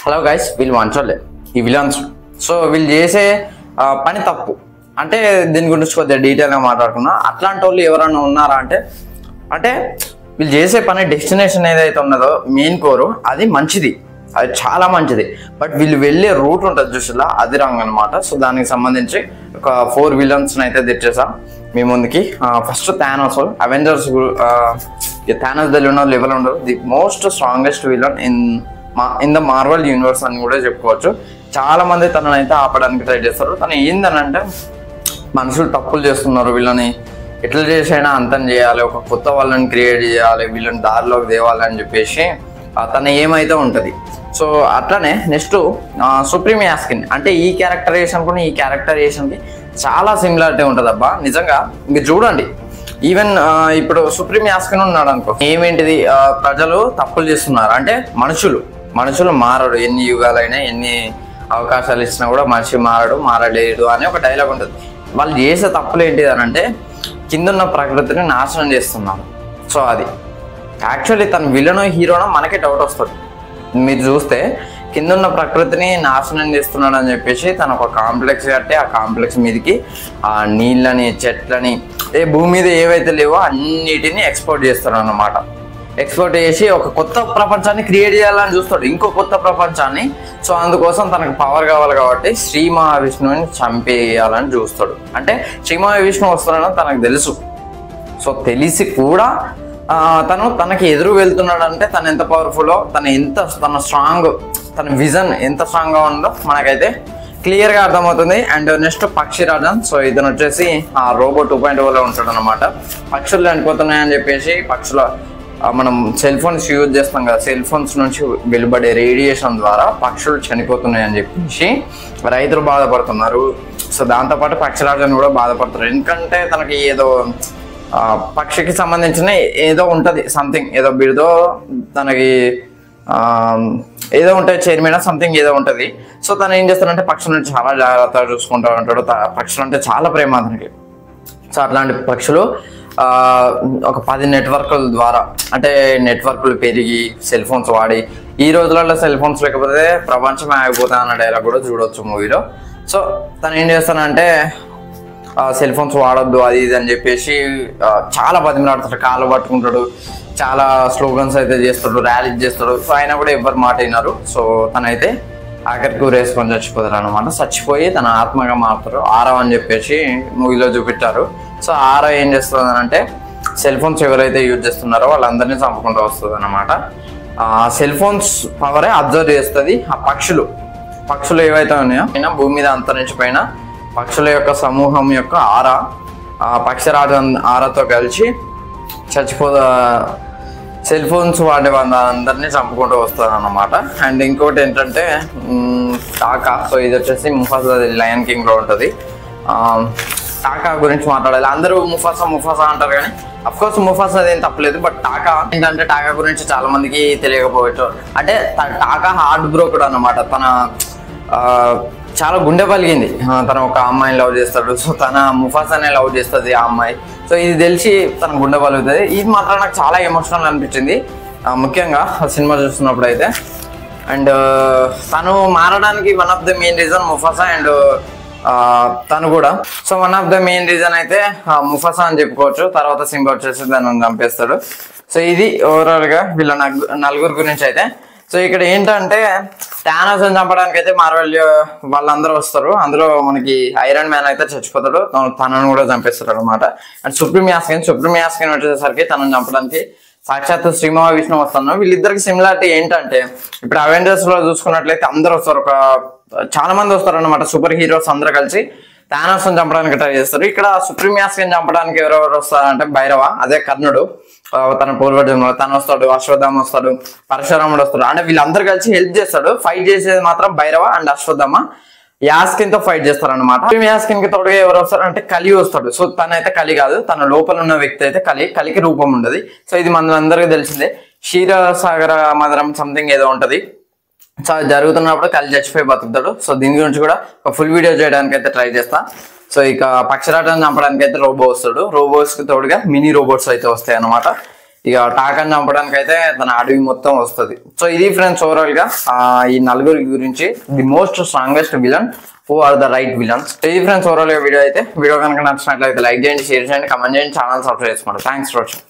Hello guys, వీళ్ళు మంచోళ్ళే ఈ villains. So వీళ్ళు చేసే పని తప్పు అంటే దీని గురించి కొద్దిగా డీటెయిల్గా మాట్లాడుకున్నా. అట్లాంటి వాళ్ళు ఎవరైనా ఉన్నారా అంటే అంటే వీళ్ళు చేసే పని డెస్టినేషన్ ఏదైతే ఉన్నదో మెయిన్ కోరు అది మంచిది, అది చాలా మంచిది. బట్ వీళ్ళు వెళ్ళే రూట్ ఉంటుంది చూసిలా, అది రాంగ్ అనమాట. సో దానికి సంబంధించి ఒక 4 విలన్స్ని అయితే తెచ్చేసా మీ ముందుకి. First Thanos. అవెంజర్స్ థానోస్ దగ్గర ఉన్న లెవెల్ ఉండదు. The most strongest villain in the Marvel universe అని కూడా చెప్పుకోవచ్చు. చాలా మంది తననైతే ఆపడానికి ట్రై చేస్తారు. తను ఏందనంటే మనుషులు తప్పులు చేస్తున్నారు, వీళ్ళని ఎట్లా చేసైనా అంతం చేయాలి, ఒక కొత్త వాళ్ళని క్రియేట్ చేయాలి, వీళ్ళని దారిలోకి తేవాలని చెప్పేసి తన ఏమైతే ఉంటుంది. సో అట్లనే నెక్స్ట్ సుప్రీం యాస్కిన్. అంటే ఈ క్యారెక్టరైజేషన్కి ఈ క్యారెక్టరైజేషన్కి చాలా సిమిలారిటీ ఉంటుంది అబ్బా నిజంగా. మీరు చూడండి, ఈవెన్ ఇప్పుడు సుప్రీం యాస్కిన్ ఉన్నాడు అనుకో, ఏమేంటిది ప్రజలు తప్పులు చేస్తున్నారు అంటే మనుషులు మారడు, ఎన్ని యుగాలైనా ఎన్ని అవకాశాలు ఇచ్చినా కూడా మనిషి మారలేడు అని ఒక డైలాగ్ ఉంటుంది. వాళ్ళు చేసే తప్పులు ఏంటిది అని అంటే కిందున్న ప్రకృతిని నాశనం చేస్తున్నారు. సో అది యాక్చువల్లీ తన విలనో హీరోనో మనకే డౌట్ వస్తుంది. మీరు చూస్తే కిందున్న ప్రకృతిని నాశనం చేస్తున్నాడు అని చెప్పేసి తను ఒక కాంప్లెక్స్ కట్టి ఆ కాంప్లెక్స్ మీదకి ఆ నీళ్ళని చెట్లని భూమి మీద ఏవైతే లేవో అన్నిటిని ఎక్స్పోర్ట్ చేస్తాడు అన్నమాట. ఎక్స్పోర్ట్ చేసి ఒక కొత్త ప్రపంచాన్ని క్రియేట్ చేయాలని చూస్తాడు, ఇంకో కొత్త ప్రపంచాన్ని. సో అందుకోసం తనకు పవర్ కావాలి కాబట్టి శ్రీ మహావిష్ణువుని చంపేయాలని చూస్తాడు. అంటే శ్రీ మహావిష్ణువు వస్తున్నాడని తనకు తెలుసు. సో తెలిసి కూడా తనకి ఎదురు వెళ్తున్నాడు అంటే తను ఎంత పవర్ఫుల్లో, తన స్ట్రాంగ్, తన విజన్ ఎంత స్ట్రాంగ్గా ఉందో మనకైతే క్లియర్గా అర్థమవుతుంది. And next పక్షిరాజన్. సో ఇతను వచ్చేసి ఆ రోబో 2.0లో ఉంటాడు అనమాట. పక్షులు చనిపోతున్నాయని చెప్పేసి మనం సెల్ ఫోన్స్ యూజ్ చేస్తాం కదా, సెల్ ఫోన్స్ నుంచి వెలువడే రేడియేషన్ ద్వారా పక్షులు చనిపోతున్నాయని చెప్పేసి రైతులు బాధపడుతున్నారు. సో దాంతోపాటు పక్షిరాజన్ కూడా బాధపడుతున్నారు. ఎందుకంటే తనకి ఏదో పక్షికి సంబంధించిన ఏదో ఉంటుంది, సంథింగ్ ఏదో బిడ్దో తనకి ఏదో ఉంటుంది, చైర్మన్ సంథింగ్ ఏదో ఉంటుంది. సో తను ఏం చేస్తాడంటే పక్షులను చాలా జాగ్రత్తగా చూసుకుంటూ ఉంటాడు. పక్షులు అంటే చాలా ప్రేమ అతనికి. సో అట్లాంటి పక్షులు ఒక 10 నెట్వర్క్ల ద్వారా, అంటే నెట్వర్క్లు పెరిగి సెల్ ఫోన్స్ వాడి, ఈ రోజులలో సెల్ ఫోన్స్ లేకపోతే ప్రపంచమే ఆగిపోతా అన్న డైలాగ్ కూడా చూడవచ్చు మూవీలో. సో తను ఏం చేస్తానంటే సెల్ ఫోన్స్ వాడొద్దు అది ఇది అని చెప్పేసి చాలా బతిమలాడుతాడు, కాళ్ళు పట్టుకుంటాడు, చాలా స్లోగన్స్ అయితే చేస్తాడు, ర్యాలీస్ చేస్తాడు. సో ఆయన కూడా ఎవరు మాట విన్నారు. సో తనైతే ఆఖరికి ఊరేసుకొని చచ్చిపోతారు అనమాట. చచ్చిపోయి తన ఆత్మగా మారుతారు. ఆరవ్ అని చెప్పేసి మూవీలో చూపించారు. సో ఆరవ్ ఏం చేస్తుంది అంటే సెల్ ఫోన్స్ ఎవరైతే యూజ్ చేస్తున్నారో వాళ్ళందరినీ చంపుకుంటూ వస్తుంది అనమాట. సెల్ ఫోన్స్ పవరే అబ్జర్వ్ చేస్తుంది. ఆ పక్షులు ఏవైతే ఉన్నాయో అయినా భూమి మీద అంతరించిపోయిన పక్షుల యొక్క సమూహం యొక్క పక్షిరాజు ఆరాతో కలిసి సెల్ ఫోన్స్ వాడే వాళ్ళందరినీ చంపుకుంటూ వస్తారు అన్నమాట. అండ్ ఇంకోటి ఏంటంటే టాకా. సో ఇది వచ్చేసి ముఫాసా లయన్ కింగ్లో ఉంటుంది. టాకా గురించి మాట్లాడాలి. అందరూ ముఫాసా అంటారు కానీ అఫ్కోర్స్ ముఫాసా అదేం తప్పలేదు. బట్ టాకా ఏంటంటే టాకా గురించి చాలా మందికి తెలియకపోవచ్చు. అంటే టాకా హార్ట్ బ్రోకడ్ అన్నమాట. తన చాలా గుండె పలిగింది. తను ఒక అమ్మాయిని లవ్ చేస్తాడు. సో తన ముఫాసానే లవ్ చేస్తుంది ఆ అమ్మాయి. సో ఇది తెలిసి తన గుండె పలుగుతుంది. ఇది మాత్రం నాకు చాలా ఎమోషనల్ అనిపించింది, ముఖ్యంగా సినిమా చూస్తున్నప్పుడు అయితే. అండ్ తను మారడానికి one of the main reason Mufasa. And తను కూడా so one of the main reason అయితే ముఫాసా అని చెప్పుకోవచ్చు. తర్వాత సింబా వచ్చేసి తనను చంపేస్తాడు. సో ఇది ఓవరాల్గా వీళ్ళ నలుగురు గురించి అయితే. సో ఇక్కడ ఏంటంటే థానోస్ని చంపడానికి అయితే మార్వెల్ వాళ్ళందరూ వస్తారు. అందులో మనకి ఐరన్ మ్యాన్ అయితే చచ్చిపోతాడు, తనను కూడా చంపేస్తాడు అనమాట. అండ్ సుప్రీం యాస్కిన్ వచ్చేసరికి తనను చంపడానికి సాక్షాత్ శ్రీ మహావిష్ణువు వస్తాను. వీళ్ళిద్దరికి సిమిలారిటీ ఏంటంటే ఇప్పుడు అవెంజర్స్ లో చూసుకున్నట్లయితే అందరూ వస్తారు, చాలా మంది వస్తారు అనమాట. సూపర్ హీరోస్ అందరూ కలిసి థానోస్ని చంపడానికి ట్రై చేస్తారు. ఇక్కడ సుప్రీం యాస్కిన్ చంపడానికి ఎవరెవరు వస్తారంటే భైరవ, అదే కర్ణుడు తన పూర్వజన్మలో తను వస్తాడు, అశ్వత్థామ వస్తాడు, పరశురాముడు వస్తాడు. అంటే వీళ్ళందరూ కలిసి హెల్ప్ చేస్తాడు. ఫైట్ చేసేది మాత్రం భైరవ అండ్ అశ్వత్థామ యాస్కిన్ తో ఫైట్ చేస్తారు అనమాట. యాస్కిన్ కి తోడుగా ఎవరు వస్తారు అంటే కలి వస్తాడు. సో తనైతే కలి కాదు, తన లోపల ఉన్న వ్యక్తి అయితే కలికి రూపం ఉండదు. సో ఇది మనందరికీ తెలిసిందే. క్షీరసాగర మదరం సంథింగ్ ఏదో ఉంటది. సో జరుగుతున్నప్పుడు కలి చచ్చిపోయి బతుకుతాడు. సో దీని గురించి కూడా ఒక ఫుల్ వీడియో చేయడానికి అయితే ట్రై చేస్తా. సో ఇక పక్షిరాజాన్ని చంపడానికి అయితే రోబో వస్తాడు. రోబోస్ కి తోడుగా మినీ రోబోట్స్ అయితే వస్తాయి అనమాట. ఇక టాకాన్ని చంపడానికి అయితే తన అడవి మొత్తం వస్తుంది. సో ఇది ఫ్రెండ్స్ ఓవరాల్ గా ఈ నలుగురి గురించి the most strongest villain who are the right villains. ఇది ఫ్రెండ్స్ ఓవరాల్ గా వీడియో అయితే. వీడియో కనుక నచ్చినట్లయితే లైక్ చేయండి, షేర్ చేయండి, కమెంట్ చేయండి, ఛానల్ సబ్స్క్రైబ్ చేసుకోండి. Thanks for watching.